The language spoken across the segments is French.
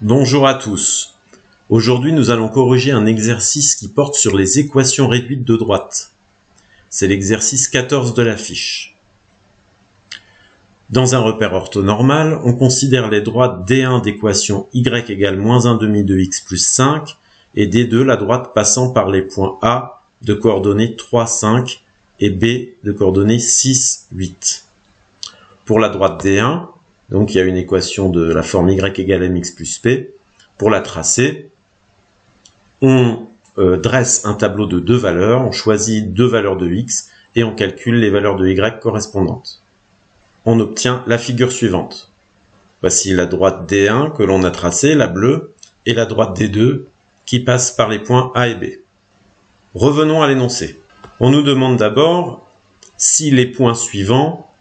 Bonjour à tous. Aujourd'hui, nous allons corriger un exercice qui porte sur les équations réduites de droite. C'est l'exercice 14 de la fiche. Dans un repère orthonormal, on considère les droites D1 d'équation y égale moins 1 demi de x plus 5 et D2 la droite passant par les points A de coordonnées 3, 5 et B de coordonnées 6, 8. Pour la droite D1, donc il y a une équation de la forme y égale mx plus p. Pour la tracer, on dresse un tableau de deux valeurs, on choisit deux valeurs de x et on calcule les valeurs de y correspondantes. On obtient la figure suivante. Voici la droite D1 que l'on a tracée, la bleue, et la droite D2 qui passe par les points A et B. Revenons à l'énoncé. On nous demande d'abord si les points suivants,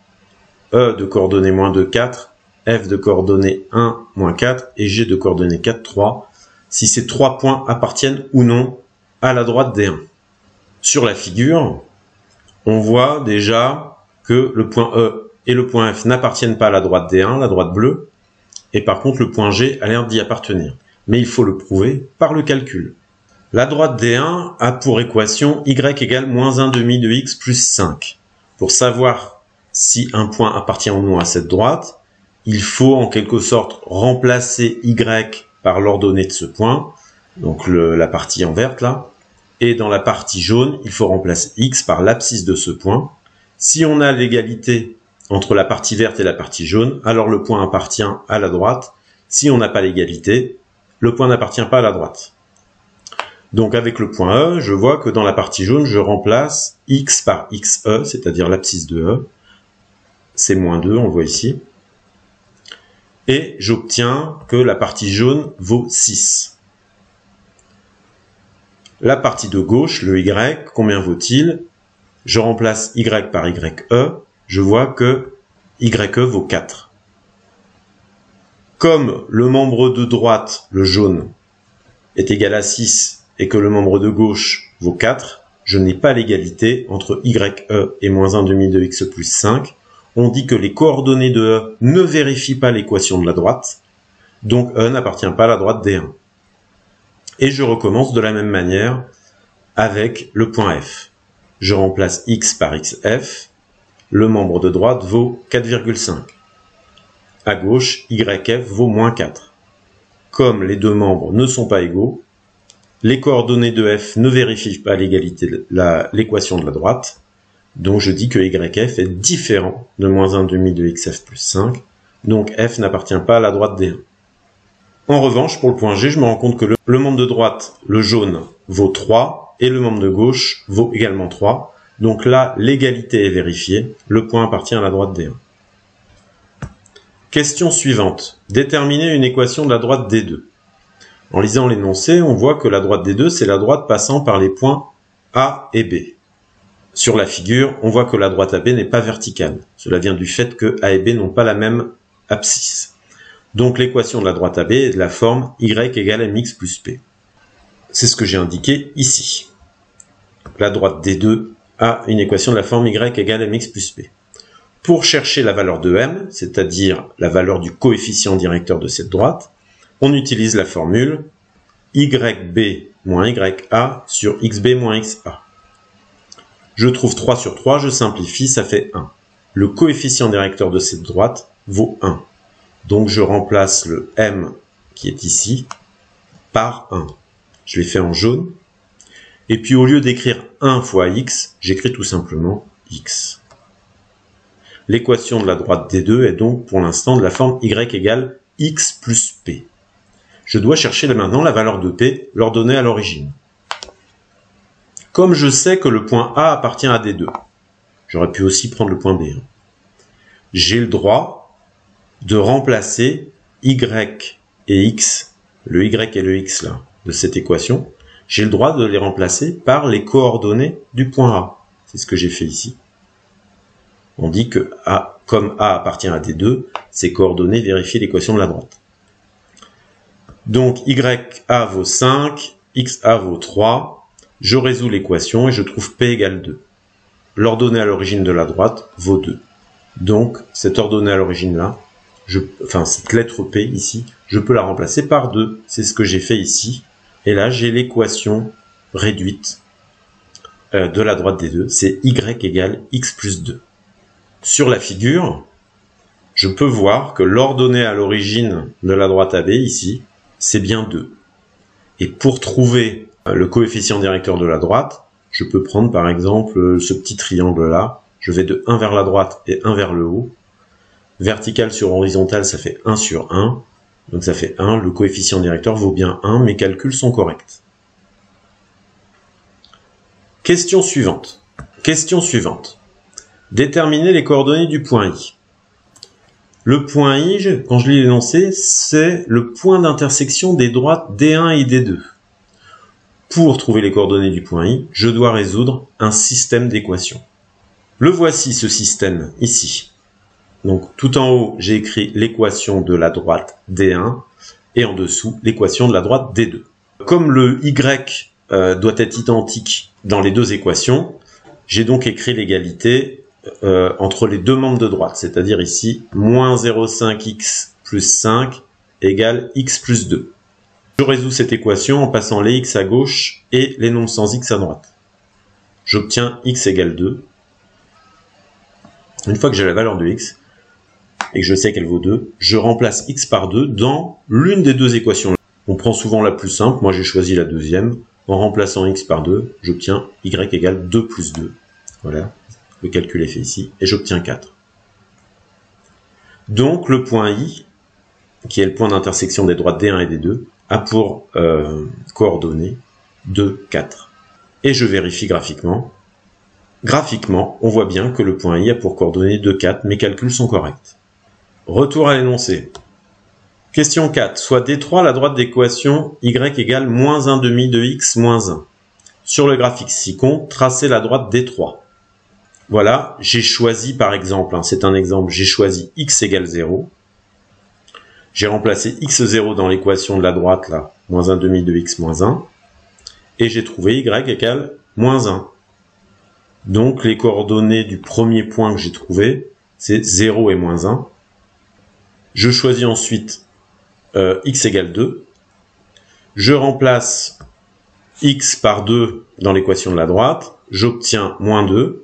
E de coordonnées moins 2, 4, F de coordonnées 1, moins 4 et G de coordonnées 4, 3, si ces trois points appartiennent ou non à la droite D1. Sur la figure, on voit déjà que le point E et le point F n'appartiennent pas à la droite D1, la droite bleue, et par contre le point G a l'air d'y appartenir. Mais il faut le prouver par le calcul. La droite D1 a pour équation y égale moins 1 demi de x plus 5. Pour savoir si un point appartient ou non à cette droite, il faut en quelque sorte remplacer y par l'ordonnée de ce point, donc la partie en verte là, et dans la partie jaune, il faut remplacer x par l'abscisse de ce point. Si on a l'égalité entre la partie verte et la partie jaune, alors le point appartient à la droite. Si on n'a pas l'égalité, le point n'appartient pas à la droite. Donc avec le point E, je vois que dans la partie jaune, je remplace x par xe, c'est-à-dire l'abscisse de E. C'est moins 2, on le voit ici. Et j'obtiens que la partie jaune vaut 6. La partie de gauche, le y, combien vaut-il? Je remplace y par ye, je vois que ye vaut 4. Comme le membre de droite, le jaune, est égal à 6 et que le membre de gauche vaut 4, je n'ai pas l'égalité entre ye et moins 1 demi de x plus 5. On dit que les coordonnées de E ne vérifient pas l'équation de la droite, donc E n'appartient pas à la droite D1. Et je recommence de la même manière avec le point F. Je remplace x par xf, le membre de droite vaut 4,5. À gauche, yf vaut moins 4. Comme les deux membres ne sont pas égaux, les coordonnées de F ne vérifient pas l'égalité de l'équation de la droite, donc je dis que yf est différent de moins 1 demi de xf plus 5, donc f n'appartient pas à la droite D1. En revanche, pour le point G, je me rends compte que le membre de droite, le jaune, vaut 3, et le membre de gauche vaut également 3, donc là, l'égalité est vérifiée, le point appartient à la droite D1. Question suivante. Déterminer une équation de la droite D2. En lisant l'énoncé, on voit que la droite D2, c'est la droite passant par les points A et B. Sur la figure, on voit que la droite AB n'est pas verticale. Cela vient du fait que A et B n'ont pas la même abscisse. Donc l'équation de la droite AB est de la forme y égale mx plus p. C'est ce que j'ai indiqué ici. La droite D2 a une équation de la forme y égale mx plus p. Pour chercher la valeur de m, c'est-à-dire la valeur du coefficient directeur de cette droite, on utilise la formule yb moins ya sur xb moins xa. Je trouve 3 sur 3, je simplifie, ça fait 1. Le coefficient directeur de cette droite vaut 1. Donc je remplace le m qui est ici par 1. Je l'ai fait en jaune. Et puis au lieu d'écrire 1 fois x, j'écris tout simplement x. L'équation de la droite D2 est donc pour l'instant de la forme y égale x plus p. Je dois chercher maintenant la valeur de p, l'ordonnée à l'origine. Comme je sais que le point A appartient à D2, j'aurais pu aussi prendre le point B. J'ai le droit de remplacer y et x, le y et le x là, de cette équation, j'ai le droit de les remplacer par les coordonnées du point A. C'est ce que j'ai fait ici. On dit que A, comme A appartient à D2, ces coordonnées vérifient l'équation de la droite. Donc ya vaut 5, xa vaut 3, je résous l'équation et je trouve p égale 2. L'ordonnée à l'origine de la droite vaut 2. Donc, cette ordonnée à l'origine là enfin cette lettre P ici, je peux la remplacer par 2. C'est ce que j'ai fait ici. Et là, j'ai l'équation réduite de la droite des deux. C'est y égale x plus 2. Sur la figure, je peux voir que l'ordonnée à l'origine de la droite AB ici, c'est bien 2. Et pour trouver le coefficient directeur de la droite, je peux prendre par exemple ce petit triangle-là. Je vais de 1 vers la droite et 1 vers le haut. Vertical sur horizontal, ça fait 1 sur 1. Donc ça fait 1. Le coefficient directeur vaut bien 1. Mes calculs sont corrects. Question suivante. Question suivante. Déterminer les coordonnées du point I. Le point I, quand je l'ai énoncé, c'est le point d'intersection des droites D1 et D2. Pour trouver les coordonnées du point I, je dois résoudre un système d'équations. Le voici, ce système, ici. Donc, tout en haut, j'ai écrit l'équation de la droite D1, et en dessous, l'équation de la droite D2. Comme le Y doit être identique dans les deux équations, j'ai donc écrit l'égalité entre les deux membres de droite, c'est-à-dire ici, moins 0,5x plus 5 égale x plus 2. Je résous cette équation en passant les x à gauche et les nombres sans x à droite. J'obtiens x égale 2. Une fois que j'ai la valeur de x, et que je sais qu'elle vaut 2, je remplace x par 2 dans l'une des deux équations. On prend souvent la plus simple, moi j'ai choisi la deuxième. En remplaçant x par 2, j'obtiens y égale 2 plus 2. Voilà. Le calcul est fait ici, et j'obtiens 4. Donc, le point I, qui est le point d'intersection des droites D1 et D2, a pour coordonnées 2, 4. Et je vérifie graphiquement. Graphiquement, on voit bien que le point I a pour coordonnées 2, 4. Mes calculs sont corrects. Retour à l'énoncé. Question 4. Soit D3 la droite d'équation y égale moins 1 demi de x moins 1. Sur le graphique ci-contre, tracez la droite D3. Voilà, j'ai choisi par exemple, c'est un exemple, j'ai choisi x égale 0. J'ai remplacé x0 dans l'équation de la droite, là, moins 1 demi de x moins 1. Et j'ai trouvé y égale moins 1. Donc les coordonnées du premier point que j'ai trouvé, c'est 0 et moins 1. Je choisis ensuite x égale 2. Je remplace x par 2 dans l'équation de la droite. J'obtiens moins 2.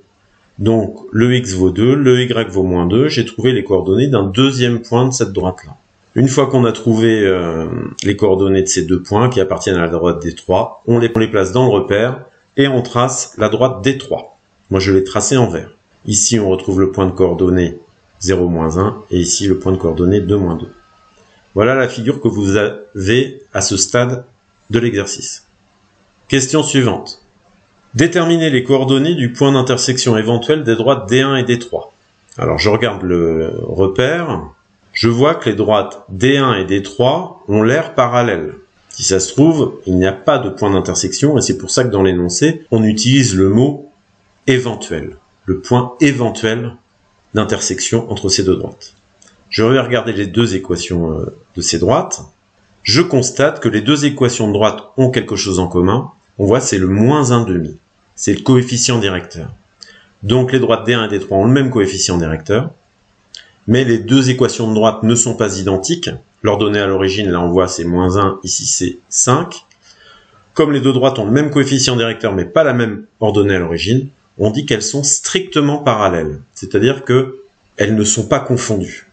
Donc, le x vaut 2, le y vaut moins 2. J'ai trouvé les coordonnées d'un deuxième point de cette droite-là. Une fois qu'on a trouvé les coordonnées de ces deux points qui appartiennent à la droite D3, on les place dans le repère et on trace la droite D3. Moi, je l'ai tracé en vert. Ici, on retrouve le point de coordonnées 0, moins 1, et ici, le point de coordonnées 2, moins 2. Voilà la figure que vous avez à ce stade de l'exercice. Question suivante. Déterminer les coordonnées du point d'intersection éventuel des droites D1 et D3. Alors, je regarde le repère. Je vois que les droites D1 et D3 ont l'air parallèles. Si ça se trouve, il n'y a pas de point d'intersection, et c'est pour ça que dans l'énoncé, on utilise le mot éventuel. Le point éventuel d'intersection entre ces deux droites. Je vais regarder les deux équations de ces droites. Je constate que les deux équations de droite ont quelque chose en commun. On voit, c'est le moins 1 demi. C'est le coefficient directeur. Donc, les droites D1 et D3 ont le même coefficient directeur. Mais les deux équations de droite ne sont pas identiques. L'ordonnée à l'origine, là, on voit, c'est moins 1. Ici, c'est 5. Comme les deux droites ont le même coefficient directeur, mais pas la même ordonnée à l'origine, on dit qu'elles sont strictement parallèles. C'est-à-dire qu'elles ne sont pas confondues.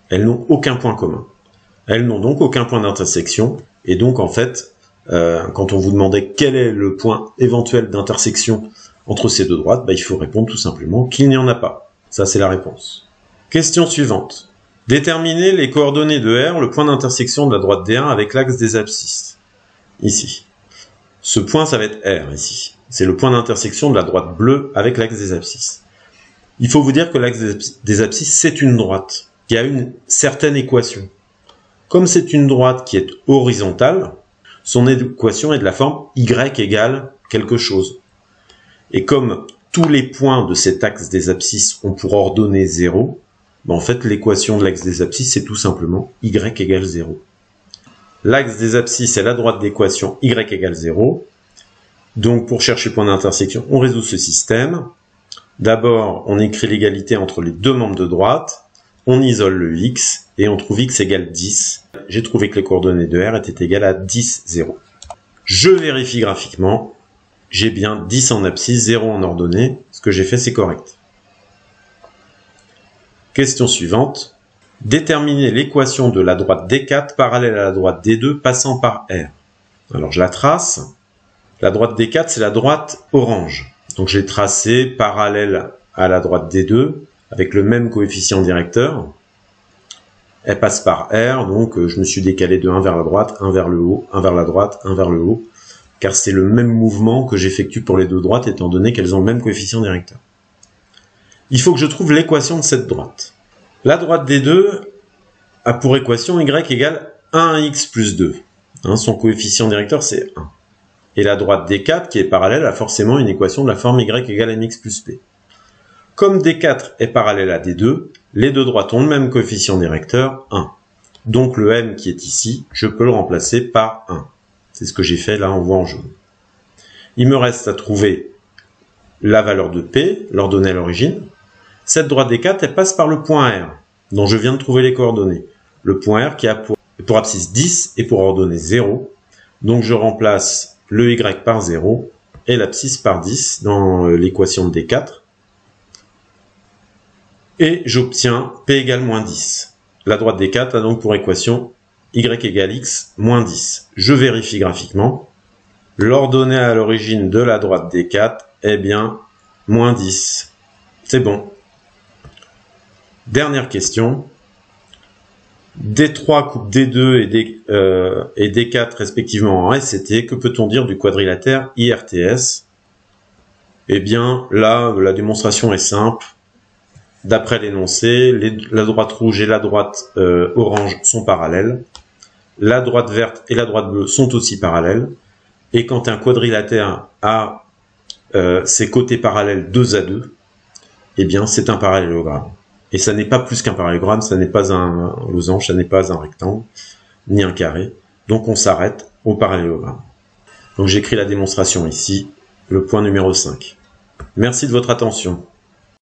Elles n'ont aucun point commun. Elles n'ont donc aucun point d'intersection. Et donc, en fait, quand on vous demandait quel est le point éventuel d'intersection entre ces deux droites, il faut répondre tout simplement qu'il n'y en a pas. Ça, c'est la réponse. Question suivante. Déterminer les coordonnées de R, le point d'intersection de la droite D1 avec l'axe des abscisses. Ici. Ce point, ça va être R, ici. C'est le point d'intersection de la droite bleue avec l'axe des abscisses. Il faut vous dire que l'axe des abscisses, c'est une droite qui a une certaine équation. Comme c'est une droite qui est horizontale, son équation est de la forme y égale quelque chose. Et comme tous les points de cet axe des abscisses ont pour ordonnée 0, en fait, l'équation de l'axe des abscisses, c'est tout simplement y égale 0. L'axe des abscisses est la droite d'équation y égale 0. Donc, pour chercher le point d'intersection, on résout ce système. D'abord, on écrit l'égalité entre les deux membres de droite, on isole le x, et on trouve x égale 10. J'ai trouvé que les coordonnées de R étaient égales à 10, 0. Je vérifie graphiquement, j'ai bien 10 en abscisse, 0 en ordonnée. Ce que j'ai fait, c'est correct. Question suivante. Déterminer l'équation de la droite D4 parallèle à la droite D2 passant par R. Alors je la trace. La droite D4, c'est la droite orange. Donc je l'ai tracée parallèle à la droite D2 avec le même coefficient directeur. Elle passe par R, donc je me suis décalé de 1 vers la droite, 1 vers le haut, 1 vers la droite, 1 vers le haut, car c'est le même mouvement que j'effectue pour les deux droites, étant donné qu'elles ont le même coefficient directeur. Il faut que je trouve l'équation de cette droite. La droite D2 a pour équation y égale 1x plus 2. Son coefficient directeur, c'est 1. Et la droite D4, qui est parallèle, a forcément une équation de la forme y égale mx plus p. Comme D4 est parallèle à D2, les deux droites ont le même coefficient directeur, 1. Donc le m qui est ici, je peux le remplacer par 1. C'est ce que j'ai fait là, on voit en jaune. Il me reste à trouver la valeur de P, l'ordonnée à l'origine. Cette droite D4, elle passe par le point R, dont je viens de trouver les coordonnées. Le point R qui a pour abscisse 10 et pour ordonnée 0. Donc je remplace le Y par 0 et l'abscisse par 10 dans l'équation de D4. Et j'obtiens P égale moins 10. La droite D4 a donc pour équation Y égale X moins 10. Je vérifie graphiquement. L'ordonnée à l'origine de la droite D4 est bien moins 10. C'est bon. Dernière question. D3 coupe D2 et D4 respectivement en S et T. Que peut-on dire du quadrilatère IRTS? Eh bien, là, la démonstration est simple. D'après l'énoncé, la droite rouge et la droite orange sont parallèles. La droite verte et la droite bleue sont aussi parallèles. Et quand un quadrilatère a ses côtés parallèles 2 à 2, eh bien c'est un parallélogramme. Et ça n'est pas plus qu'un parallélogramme, ça n'est pas un losange, ça n'est pas un rectangle, ni un carré. Donc on s'arrête au parallélogramme. Donc j'écris la démonstration ici, le point numéro 5. Merci de votre attention.